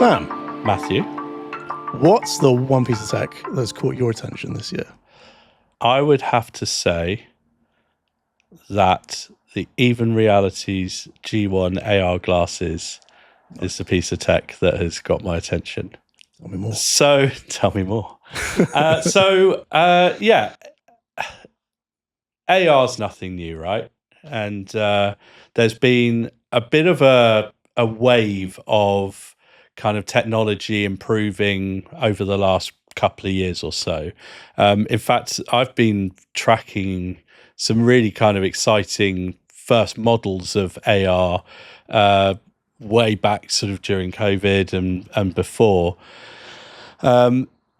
Sam, Matthew, what's the one piece of tech that's caught your attention this year? I would have to say that the Even Realities G1 AR glasses is the piece of tech that has got my attention. Tell me more. So, tell me more. AR's nothing new, right? And there's been a bit of a wave of kind of technology improving over the last couple of years or so. In fact, I've been tracking some really kind of exciting first models of AR way back sort of during COVID and before,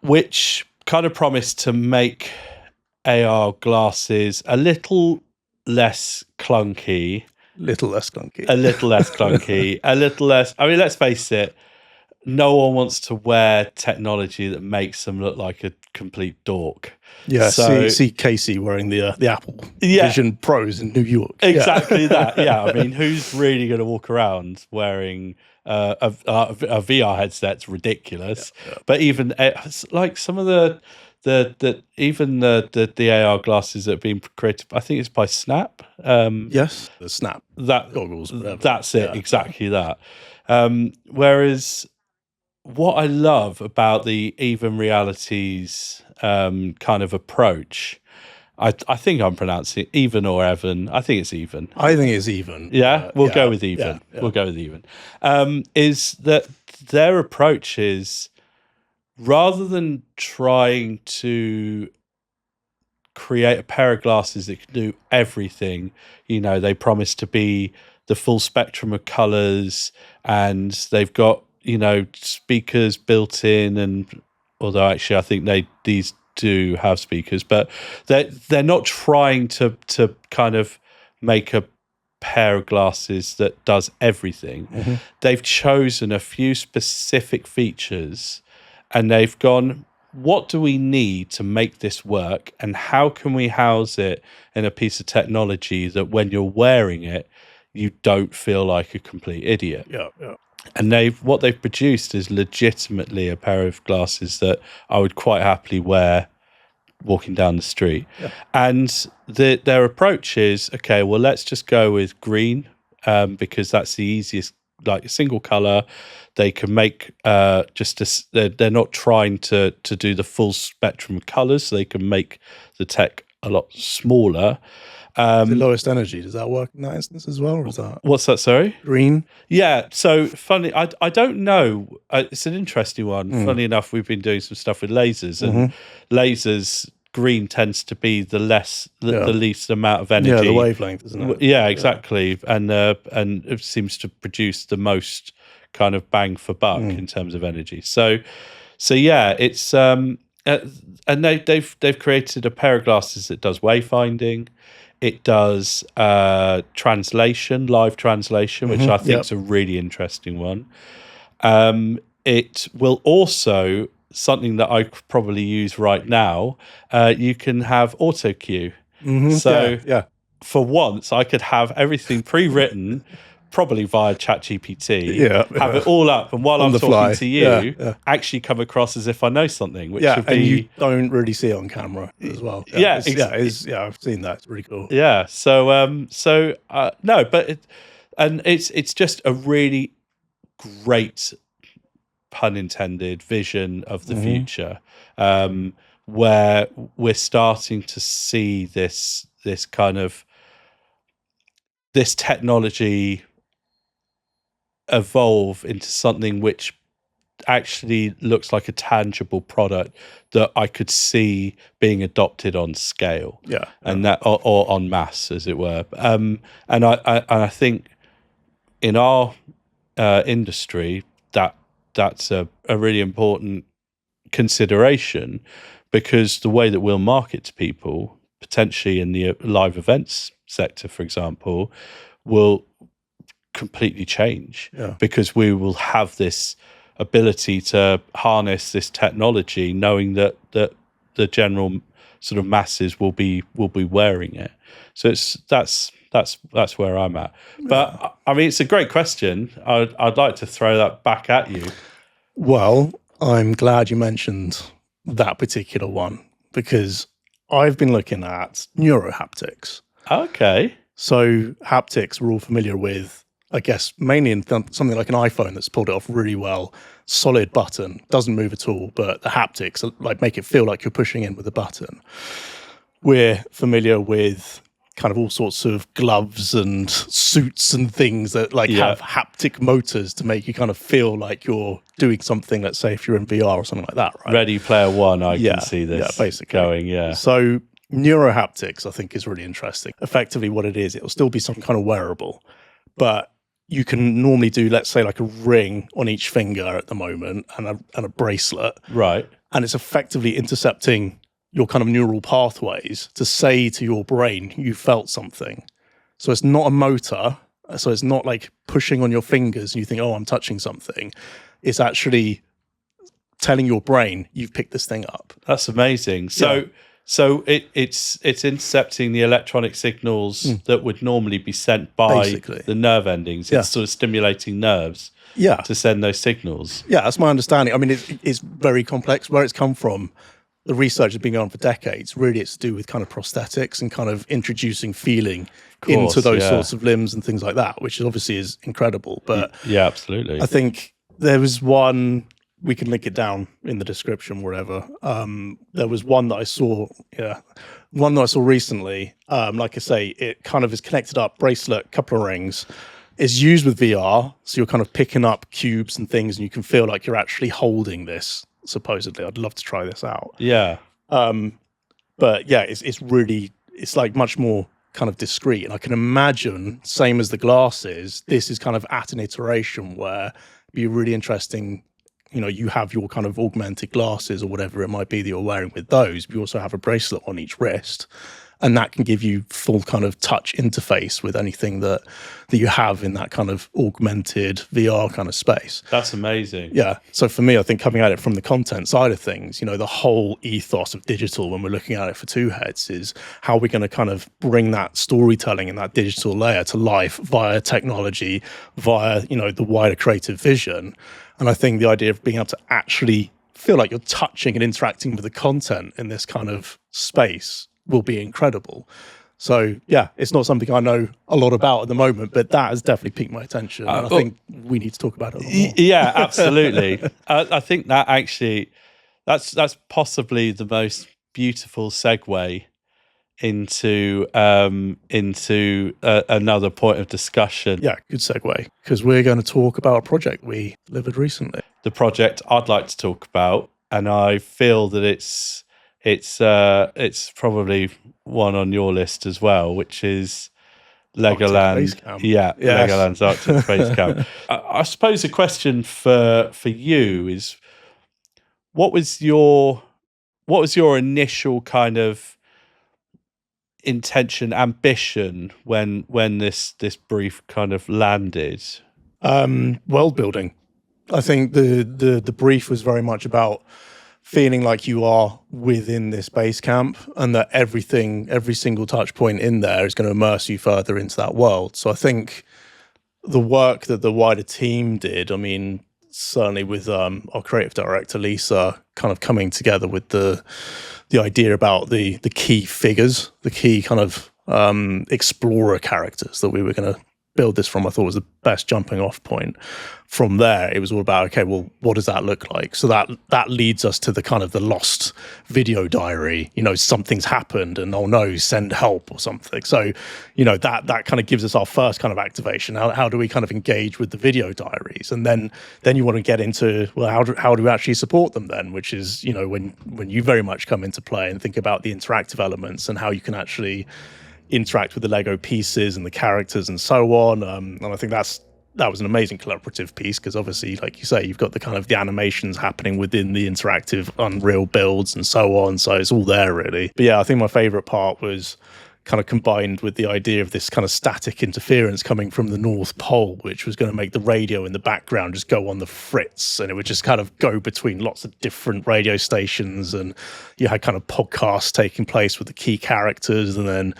which kind of promised to make AR glasses a little less clunky. A little less clunky. I mean, let's face it, no one wants to wear technology that makes them look like a complete dork. Yeah, so, see Casey wearing the Apple Vision Pros in New York. Exactly that. Yeah, I mean, who's really going to walk around wearing a VR headset? It's ridiculous. Yeah. But even like some of the AR glasses that have been created, I think it's by Snap. Yes, the Snap goggles. Whatever. That's it. Yeah. Exactly that. Whereas what I love about the Even Realities kind of approach, I think I'm pronouncing it Even or Evan. I think it's Even. I think it's Even. Yeah, we'll go with Even. Yeah. We'll go with Even. Is that their approach is, rather than trying to create a pair of glasses that can do everything, they promise to be the full spectrum of colors, and they've got, speakers built in, and although actually I think these do have speakers, but they're not trying to kind of make a pair of glasses that does everything. Mm-hmm. They've chosen a few specific features and they've gone, what do we need to make this work, and how can we house it in a piece of technology that when you're wearing it, you don't feel like a complete idiot. Yeah. And what they've produced is legitimately a pair of glasses that I would quite happily wear walking down the street. Yeah. And their approach is, okay, well, let's just go with green because that's the easiest, like a single color. They can make they're not trying to do the full spectrum of colors, so they can make the tech a lot smaller. The lowest energy, does that work in that instance as well? Or is that what's that? Sorry, green. Yeah. So funny. I don't know. It's an interesting one. Funny enough, we've been doing some stuff with lasers, and lasers, green tends to be the least amount of energy. Yeah, the wavelength, isn't it? Yeah, exactly. And it seems to produce the most kind of bang for buck in terms of energy. So yeah, it's and they've created a pair of glasses that does wayfinding. It does translation, live translation, which I think is a really interesting one. It will also, something that I could probably use right now, you can have auto cue. Mm-hmm. So for once, I could have everything pre-written, probably via ChatGPT, have it all up, and while I'm talking to you, actually come across as if I know something, which would be... and you don't really see it on camera as well. I've seen that. It's really cool. Yeah, no, but it's just a really great, pun intended, vision of the future, where we're starting to see this kind of this technology evolve into something which actually looks like a tangible product that I could see being adopted on scale, and that or en masse, as it were. And I think in our industry that's a really important consideration, because the way that we'll market to people, potentially in the live events sector, for example, will completely change, because we will have this ability to harness this technology, knowing that the general sort of masses will be wearing it. So that's where I'm at. But I mean, it's a great question. I'd like to throw that back at you. Well, I'm glad you mentioned that particular one because I've been looking at neuro-haptics. Okay. So haptics we're all familiar with, I guess, mainly in something like an iPhone that's pulled it off really well. Solid button, doesn't move at all, but the haptics like make it feel like you're pushing in with a button. We're familiar with kind of all sorts of gloves and suits and things that like have haptic motors to make you kind of feel like you're doing something, let's say if you're in VR or something like that, right? Ready Player One, I can see this basically going, So neuro-haptics, I think, is really interesting. Effectively what it is, it'll still be some kind of wearable, but you can normally do, let's say, like a ring on each finger at the moment and a bracelet. Right. And it's effectively intercepting your kind of neural pathways to say to your brain, you felt something. So it's not a motor. So it's not like pushing on your fingers and you think, oh, I'm touching something. It's actually telling your brain you've picked this thing up. That's amazing. So it's intercepting the electronic signals that would normally be sent by the nerve endings. It's sort of stimulating nerves to send those signals. Yeah, that's my understanding. I mean, it's very complex. Where it's come from, the research has been going on for decades. Really, it's to do with kind of prosthetics and kind of introducing feeling into those sorts of limbs and things like that, which obviously is incredible. But yeah, absolutely. I think there was one, we can link it down in the description, wherever. There was one that I saw, recently. Like I say, it kind of is connected up, bracelet, couple of rings. It's used with VR, so you're kind of picking up cubes and things, and you can feel like you're actually holding this. Supposedly, I'd love to try this out. Yeah. But yeah, it's like much more kind of discreet. And I can imagine, same as the glasses, this is kind of at an iteration where it'd be really interesting. You know, you have your kind of augmented glasses or whatever it might be that you're wearing with those, but you also have a bracelet on each wrist. And that can give you full kind of touch interface with anything that you have in that kind of augmented VR kind of space. That's amazing. Yeah. So for me, I think coming at it from the content side of things, you know, the whole ethos of digital when we're looking at it for 2Heads is how we're going to kind of bring that storytelling and that digital layer to life via technology, via, you know, the wider creative vision. And I think the idea of being able to actually feel like you're touching and interacting with the content in this kind of space will be incredible. So yeah, it's not something I know a lot about at the moment, but that has definitely piqued my attention. And I think we need to talk about it a lot more. Yeah, absolutely. I think that actually, that's possibly the most beautiful segue into another point of discussion. Yeah, good segue, because we're going to talk about a project we delivered recently. The project I'd like to talk about, and I feel that it's probably one on your list as well, which is Legoland. Legoland's Arctic Space Camp. I suppose a question for you is, what was your initial kind of intention, ambition when this brief kind of landed? World building. I think the brief was very much about feeling like you are within this base camp and that every single touch point in there is going to immerse you further into that world. So I think the work that the wider team did, I mean, certainly with our creative director, Lisa, kind of coming together with the idea about the key figures, the key kind of explorer characters that we were going to build this from, I thought was the best jumping off point. From there, it was all about, okay, well, what does that look like? So that leads us to the kind of the lost video diary, you know, something's happened and oh no, send help or something. So, you know, that kind of gives us our first kind of activation. How do we kind of engage with the video diaries? And then you want to get into, well, how do we actually support them then? Which is, you know, when you very much come into play and think about the interactive elements and how you can actually interact with the Lego pieces and the characters and so on. And I think that was an amazing collaborative piece because obviously, like you say, you've got the kind of the animations happening within the interactive Unreal builds and so on. So it's all there really. But yeah, I think my favorite part was kind of combined with the idea of this kind of static interference coming from the North Pole, which was going to make the radio in the background just go on the fritz, and it would just kind of go between lots of different radio stations, and you had kind of podcasts taking place with the key characters, and then,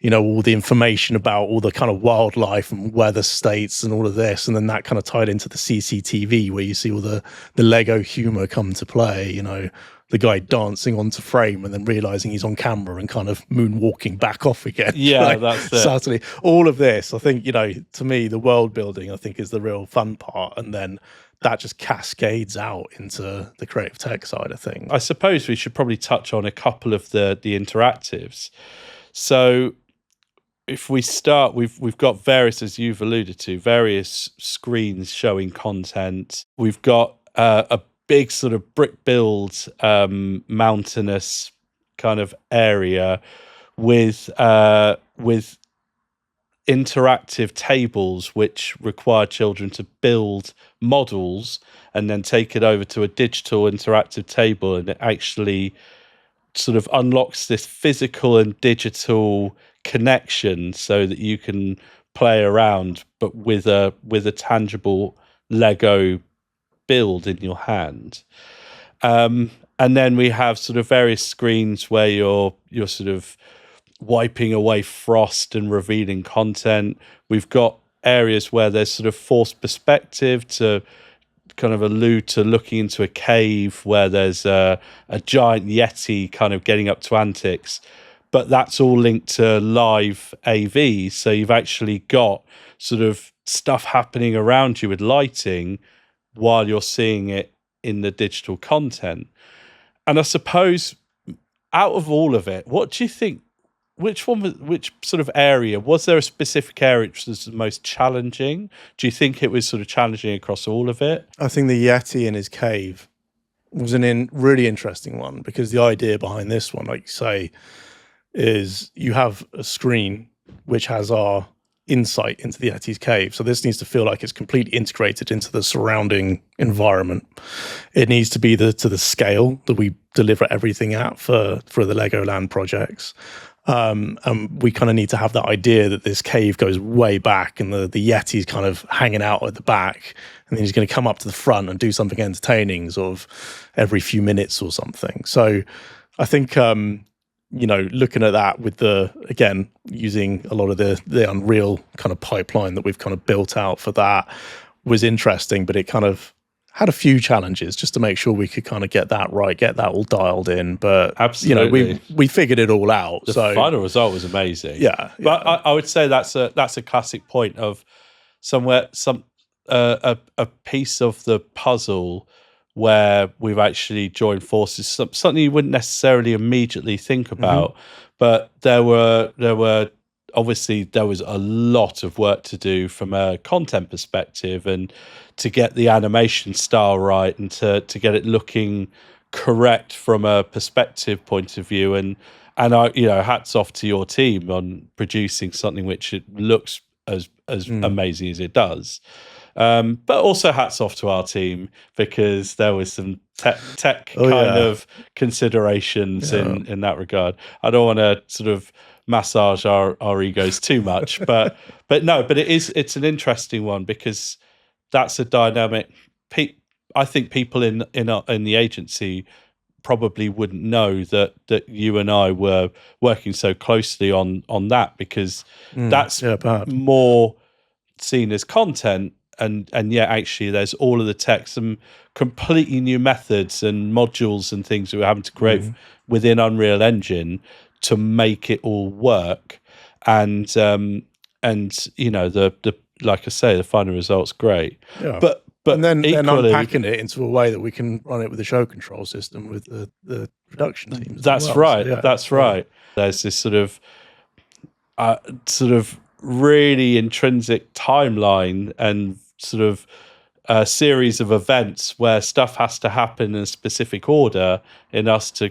you know, all the information about all the kind of wildlife and weather states and all of this, and then that kind of tied into the CCTV where you see all the Lego humor come to play, you know, the guy dancing onto frame and then realizing he's on camera and kind of moonwalking back off again. Yeah, like, that's it. Subtly. All of this, I think, you know, to me, the world building, I think, is the real fun part. And then that just cascades out into the creative tech side of things. I suppose we should probably touch on a couple of the interactives. So if we start, we've got various, as you've alluded to, various screens showing content. We've got a big sort of brick build, mountainous kind of area with interactive tables which require children to build models and then take it over to a digital interactive table, and it actually sort of unlocks this physical and digital connection so that you can play around, but with a tangible Lego build in your hand. And then we have sort of various screens where you're sort of wiping away frost and revealing content. We've got areas where there's sort of forced perspective to kind of allude to looking into a cave where there's a giant yeti kind of getting up to antics, but that's all linked to live AV. So you've actually got sort of stuff happening around you with lighting while you're seeing it in the digital content. And I suppose out of all of it, what do you think, which sort of area, was there a specific area which was the most challenging? Do you think it was sort of challenging across all of it? I think the Yeti in his cave was really interesting one, because the idea behind this one, like you say, is you have a screen which has our insight into the Yeti's cave. So this needs to feel like it's completely integrated into the surrounding environment. It needs to be to the scale that we deliver everything at for the Legoland projects. And we kind of need to have that idea that this cave goes way back and the Yeti's kind of hanging out at the back, and then he's going to come up to the front and do something entertaining sort of every few minutes or something. So I think you know, looking at that with again, using a lot of the Unreal kind of pipeline that we've kind of built out for that was interesting, but it kind of had a few challenges just to make sure we could kind of get that right, get that all dialed in. But, absolutely, you know, we figured it all out. The final result was amazing. Yeah. But I would say that's a classic point of a piece of the puzzle where we've actually joined forces, something you wouldn't necessarily immediately think about. But there was a lot of work to do from a content perspective, and to get the animation style right, and to get it looking correct from a perspective point of view. And I, you know, hats off to your team on producing something which it looks as amazing as it does. But also hats off to our team, because there was some tech of considerations in that regard. I don't want to sort of massage our egos too much, but it's an interesting one, because that's a dynamic. I think people in the agency probably wouldn't know that you and I were working so closely on that, because that's more seen as content. And yet actually there's all of the tech, some completely new methods and modules and things that we're having to create within Unreal Engine to make it all work. And you know, the like I say, the final result's great. Yeah. But and then unpacking it into a way that we can run it with the show control system with the production teams. That's right. So, that's right. There's this sort of really intrinsic timeline and sort of a series of events where stuff has to happen in a specific order in us to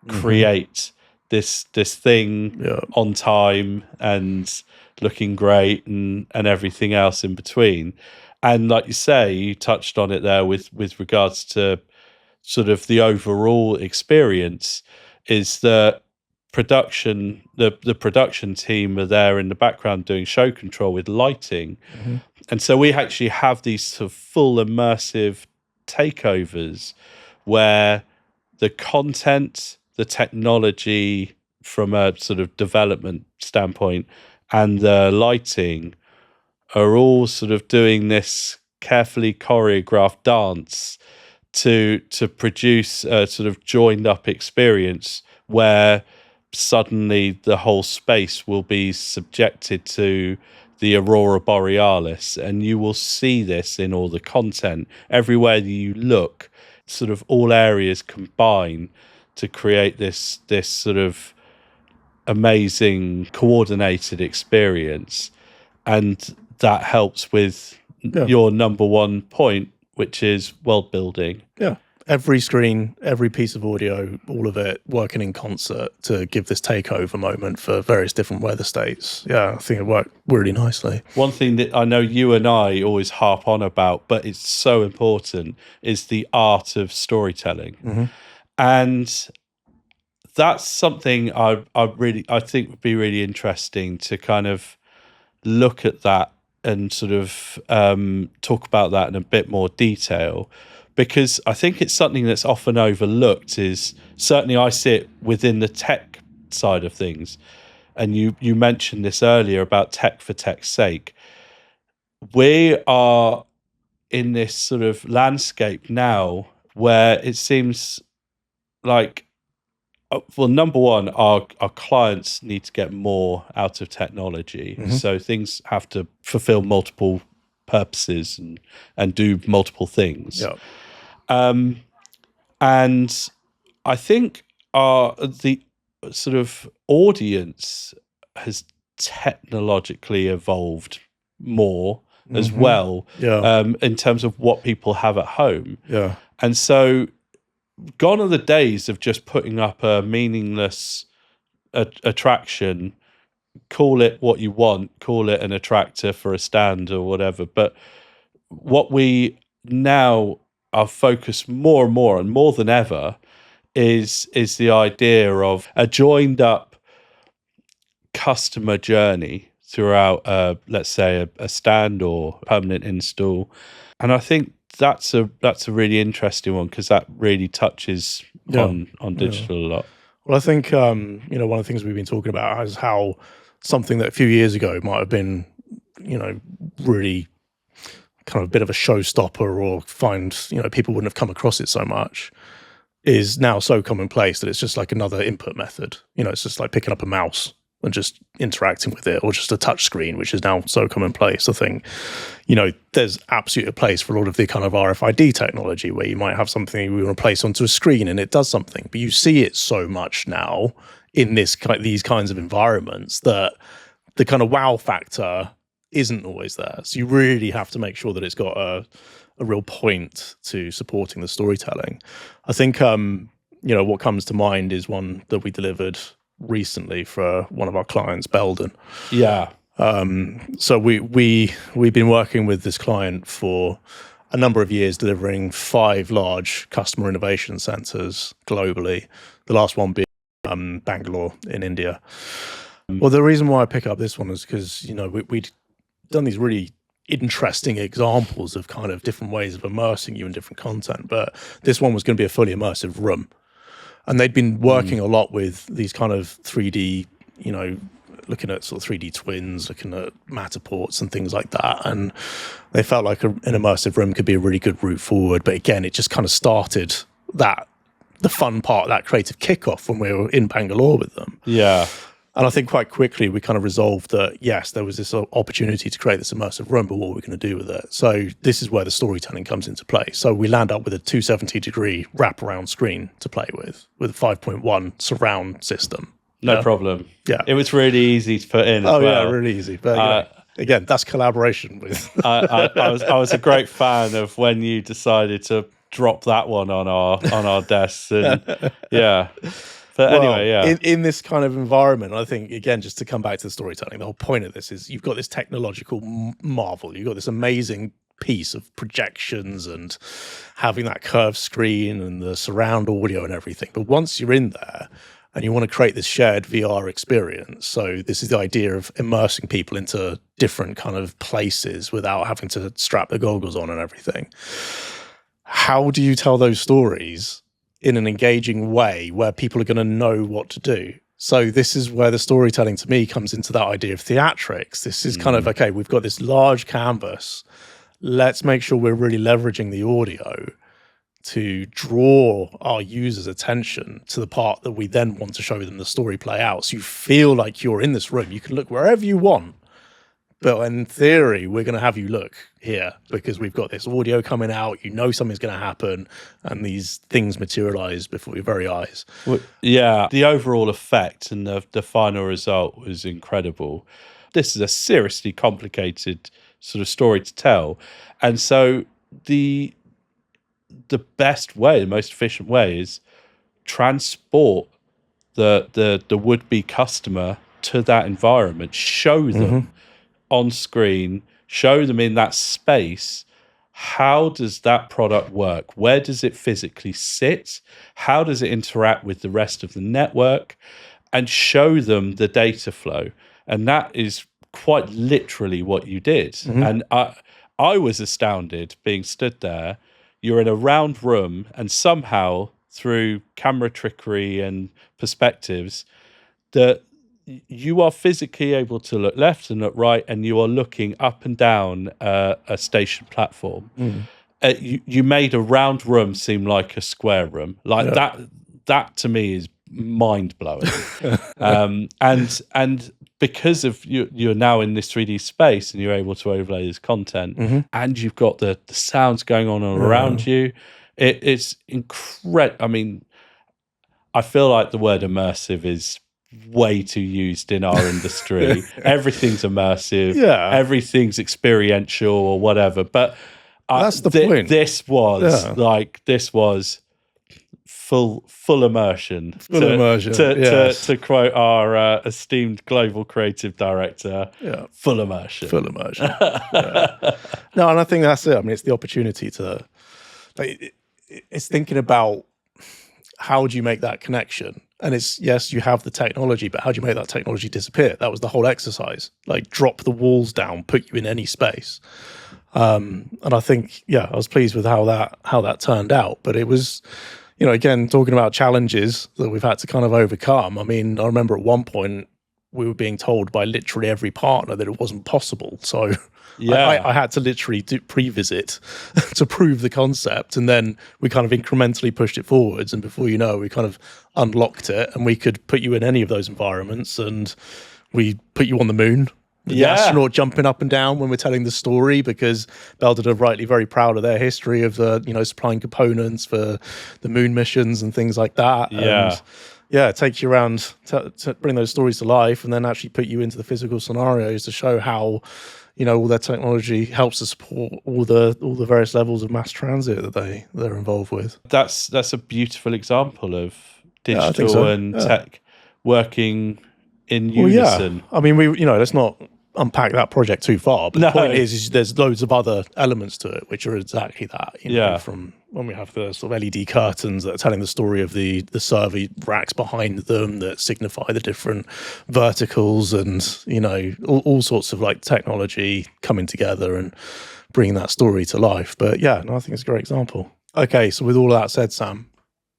create this thing on time and looking great and everything else in between. And like you say, you touched on it there with regards to sort of the overall experience, is that the production team are there in the background doing show control with lighting. And so we actually have these sort of full immersive takeovers where the content, the technology from a sort of development standpoint, and the lighting are all sort of doing this carefully choreographed dance to produce a sort of joined up experience where suddenly the whole space will be subjected to the aurora borealis, and you will see this in all the content everywhere that you look. Sort of all areas combine to create this sort of amazing coordinated experience, and that helps with your number one point, which is world building. Yeah. Every screen, every piece of audio, all of it working in concert to give this takeover moment for various different weather states. Yeah, I think it worked really nicely. One thing that I know you and I always harp on about, but it's so important, is the art of storytelling. And that's something I think would be really interesting to kind of look at that and sort of talk about that in a bit more detail, because I think it's something that's often overlooked. Is certainly I see it within the tech side of things, and you mentioned this earlier about tech for tech's sake. We are in this sort of landscape now where it seems like, well, number one, our clients need to get more out of technology. So things have to fulfill multiple purposes and do multiple things. Yeah. And I think the sort of audience has technologically evolved more as well, in terms of what people have at home. Yeah. And so gone are the days of just putting up a meaningless attraction, call it what you want, call it an attractor for a stand or whatever. But what we now are focused more and more than ever is the idea of a joined up customer journey throughout, let's say, a stand or permanent install. And I think that's a really interesting one, because that really touches on digital a lot. Well, I think one of the things we've been talking about is how something that a few years ago might have been, really kind of a bit of a showstopper, or people wouldn't have come across it so much, is now so commonplace that it's just like another input method. It's just like picking up a mouse and just interacting with it, or just a touch screen, which is now so commonplace. I think, there's absolutely a place for a lot of the kind of RFID technology where you might have something you want to place onto a screen and it does something, but you see it so much now in these kinds of environments that the kind of wow factor isn't always there. So you really have to make sure that it's got a real point to supporting the storytelling. I think, what comes to mind is one that we delivered recently for one of our clients, Belden. Yeah. So we've been working with this client for a number of years, delivering 5 large customer innovation centers globally. The last one being Bangalore in India. Well, the reason why I pick up this one is because we'd done these really interesting examples of kind of different ways of immersing you in different content, but this one was going to be a fully immersive room. And they'd been working a lot with these kind of 3D, looking at sort of 3D twins, looking at Matterports and things like that. And they felt like an immersive room could be a really good route forward. But again, it just kind of started the fun part, that creative kickoff when we were in Bangalore with them. Yeah. And I think quite quickly we kind of resolved that, yes, there was this opportunity to create this immersive room, but what were we going to do with it? So this is where the storytelling comes into play. So we land up with a 270-degree wraparound screen to play with a 5.1 surround system. No problem. Yeah. It was really easy to put in as well. Yeah, really easy. But again, that's collaboration with... I was a great fan of when you decided to drop that one on our desks. And yeah. But anyway, yeah. In this kind of environment, I think, again, just to come back to the storytelling, the whole point of this is you've got this technological marvel. You've got this amazing piece of projections and having that curved screen and the surround audio and everything. But once you're in there and you want to create this shared VR experience. So this is the idea of immersing people into different kind of places without having to strap the goggles on and everything. How do you tell those stories in an engaging way where people are going to know what to do? So this is where the storytelling to me comes into that idea of theatrics. This is kind of, okay, we've got this large canvas. Let's make sure we're really leveraging the audio to draw our users' attention to the part that we then want to show them the story play out. So you feel like you're in this room. You can look wherever you want. But in theory, we're going to have you look here because we've got this audio coming out. You know something's going to happen, and these things materialize before your very eyes. Well, yeah, the overall effect and the final result was incredible. This is a seriously complicated sort of story to tell. And so the best way, the most efficient way is transport the would-be customer to that environment, show them on screen, show them in that space, how does that product work? Where does it physically sit? How does it interact with the rest of the network? And show them the data flow. And that is quite literally what you did. And I was astounded being stood there. You're in a round room, and somehow through camera trickery and perspectives, that you are physically able to look left and look right, and you are looking up and down a station platform. You made a round room seem like a square room. Like that to me is mind blowing. And because of you're now in this 3D space and you're able to overlay this content, and you've got the sounds going on around you, it's incredible. I mean, I feel like the word immersive is way too used in our industry. Everything's immersive, everything's experiential or whatever. But that's the point. This was full immersion. To quote our esteemed global creative director, full immersion. Full immersion. No, and I think that's it. I mean, it's the opportunity to, it's thinking about how do you make that connection? And it's, yes, you have the technology, but how do you make that technology disappear? That was the whole exercise. Like, drop the walls down, put you in any space. And I think, I was pleased with how that turned out. But it was, again, talking about challenges that we've had to kind of overcome. I mean, I remember at one point we were being told by literally every partner that it wasn't possible. So I had to literally do pre-visit to prove the concept. And then we kind of incrementally pushed it forwards. And before you know, we kind of unlocked it, and we could put you in any of those environments, and we put you on the moon. The astronaut jumping up and down when we're telling the story, because Belden are rightly very proud of their history of supplying components for the moon missions and things like that. And take you around to bring those stories to life, and then actually put you into the physical scenarios to show how all their technology helps to support all the various levels of mass transit that they're involved with. That's a beautiful example of digital and tech working in unison. I mean, let's not unpack that project too far, but the point is there's loads of other elements to it which are exactly that. From when we have the sort of LED curtains that are telling the story of the server racks behind them that signify the different verticals, and all sorts of like technology coming together and bringing that story to life. But I think it's a great example. Okay, so with all of that said, Sam,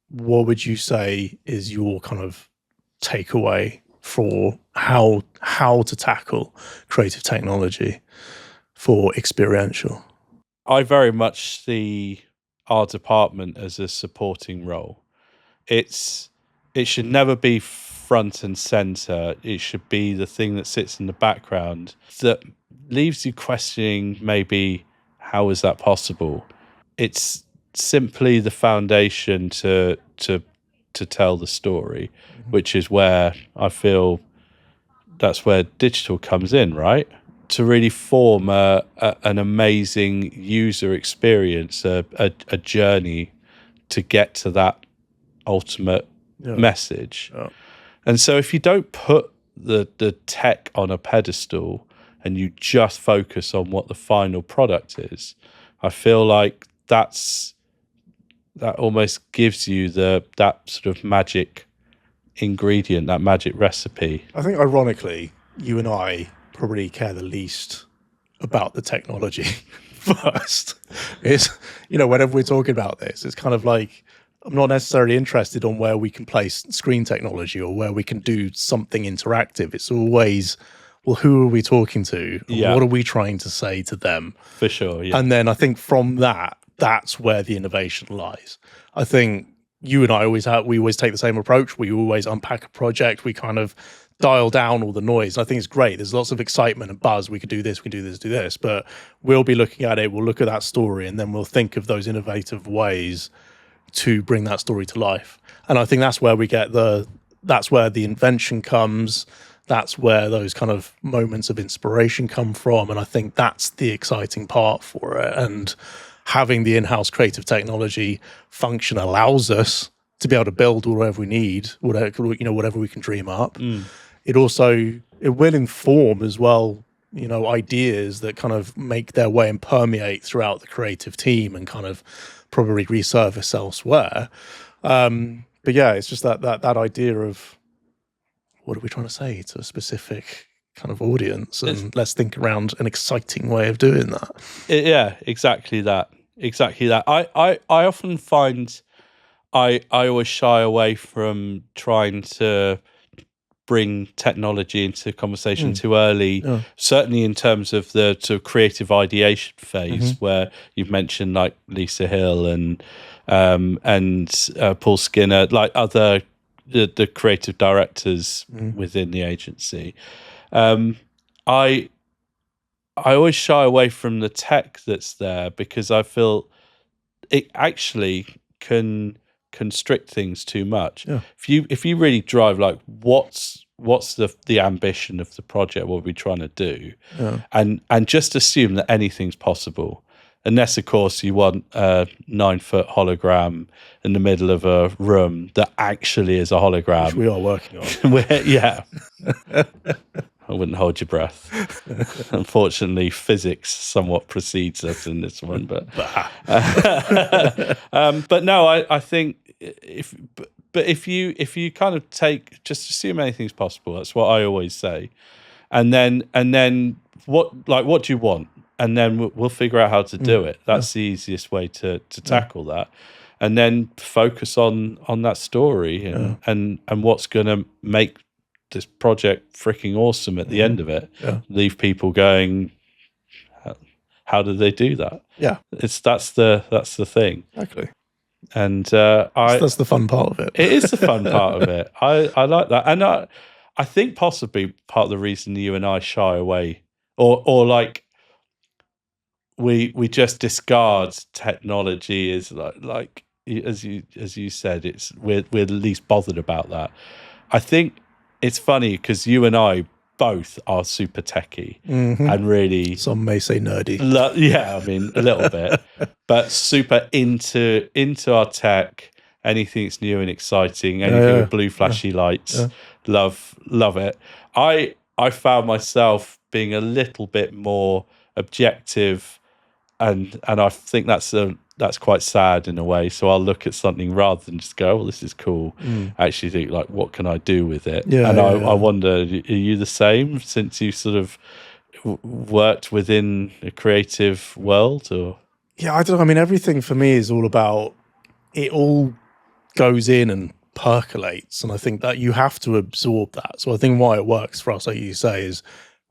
what would you say is your kind of takeaway for how to tackle creative technology for experiential? I very much see our department as a supporting role. It should never be front and center. It should be the thing that sits in the background that leaves you questioning, maybe, how is that possible? It's simply the foundation to tell the story, which is where I feel that's where digital comes in, right? To really form an amazing user experience, a journey to get to that ultimate message. And so if you don't put the tech on a pedestal and you just focus on what the final product is, I feel like that almost gives you that sort of magic ingredient, that magic recipe. I think ironically, you and I probably care the least about the technology first. It's, whenever we're talking about this, it's kind of like, I'm not necessarily interested on where we can place screen technology or where we can do something interactive. It's always, well, who are we talking to? And what are we trying to say to them? For sure, yeah. And then I think from that's where the innovation lies. I think you and I we always take the same approach. We always unpack a project. We kind of dial down all the noise. And I think it's great. There's lots of excitement and buzz. We could do this, we could do this. But we'll be looking at it. We'll look at that story, and then we'll think of those innovative ways to bring that story to life. And I think that's where that's where the invention comes. That's where those kind of moments of inspiration come from. And I think that's the exciting part for it. And having the in-house creative technology function allows us to be able to build whatever we need, whatever we can dream up. It will inform as well, ideas that kind of make their way and permeate throughout the creative team and kind of probably resurface elsewhere. But yeah, it's just that idea of, what are we trying to say to a specific kind of audience, and let's think around an exciting way of doing that. Yeah, exactly that. I often find I always shy away from trying to bring technology into conversation too early, certainly in terms of the sort of creative ideation phase, where you've mentioned like Lisa Hill and Paul Skinner, like other the creative directors within the agency. I always shy away from the tech that's there, because I feel it actually can constrict things too much. If you really drive like what's the ambition of the project, what we're trying to do, and just assume that anything's possible, unless of course you want a 9-foot hologram in the middle of a room that actually is a hologram, which we are working on. I wouldn't hold your breath. Unfortunately, physics somewhat precedes us in this one, but but no, I think if you kind of just assume anything's possible. That's what I always say, and then what do you want, and then we'll figure out how to do it. That's the easiest way to tackle that, and then focus on that story and what's going to make this project freaking awesome at the end of it. Leave people going, how did they do that? That's the thing. Exactly. And that's the fun part of it. It is the fun part of it. I like that. And I think possibly part of the reason you and I shy away, or like we just discard technology, is like as you said, we're the least bothered about that. I think it's funny because you and I both are super techie and really, some may say nerdy. Yeah, I mean a little bit, but super into our tech. Anything that's new and exciting, anything with blue flashy lights, love it. I found myself being a little bit more objective, and I think that's quite sad in a way. So I'll look at something rather than just go, "Well, this is cool." Actually think like, what can I do with it? I wonder, are you the same since you sort of worked within a creative world? Or I don't know. I mean, everything for me is all about, it all goes in and percolates, and I think that you have to absorb that. So I think why it works for us, like you say, is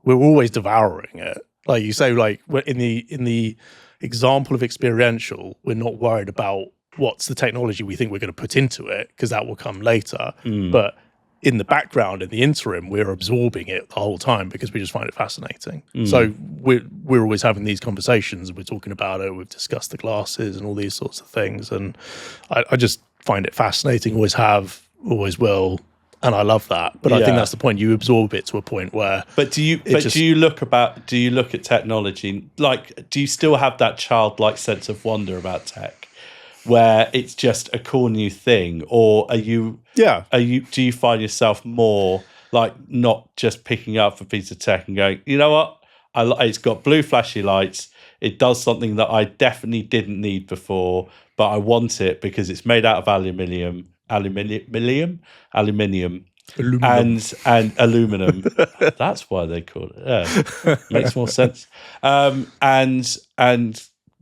we're always devouring it. Like you say, like in the example of Experiential, we're not worried about what's the technology we think we're going to put into it, because that will come later. But in the background, in the interim, we're absorbing it the whole time because we just find it fascinating. So we're always having these conversations. We're talking about it. We've discussed the glasses and all these sorts of things, and I just find it fascinating. Always have, always will. And I love that, but I think that's the point. You absorb it to a point where. But do you look at technology, like, do you still have that childlike sense of wonder about tech, where it's just a cool new thing, or do you find yourself more like not just picking up a piece of tech and going, you know what, it's got blue flashy lights, it does something that I definitely didn't need before, but I want it because it's made out of aluminium. aluminium, Aluminum. and aluminum. That's why they call it. Yeah, makes more sense. And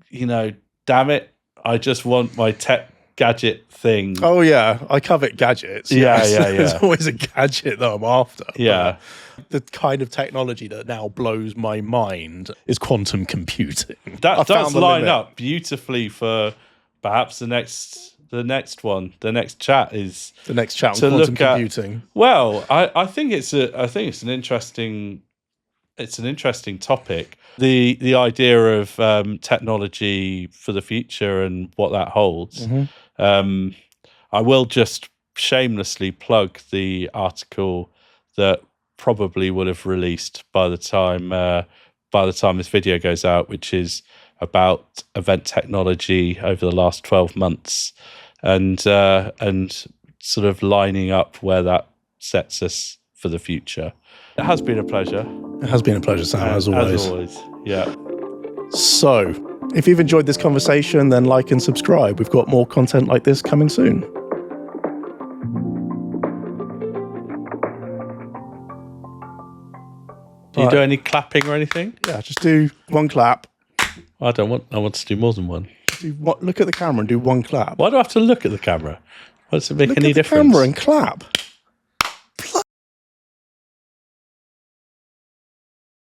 you know, damn it, I just want my tech gadget thing. Oh yeah, I covet gadgets. Yeah. There's always a gadget that I'm after. Yeah. The kind of technology that now blows my mind is quantum computing. That does line up beautifully for perhaps the next one. The next chat is the next chat on quantum computing. Well, I think it's an interesting topic. The idea of technology for the future and what that holds. Mm-hmm. I will just shamelessly plug the article that probably would have released by the time this video goes out, which is about event technology over the last 12 months and sort of lining up where that sets us for the future. It has been a pleasure. It has been a pleasure, Sam, as always. As always, yeah. So, if you've enjoyed this conversation, then like and subscribe. We've got more content like this coming soon. Do you do any clapping or anything? Yeah, just do one clap. I want to do more than one. Look at the camera and do one clap. Why do I have to look at the camera? Why does it make any difference? Look at the camera and clap.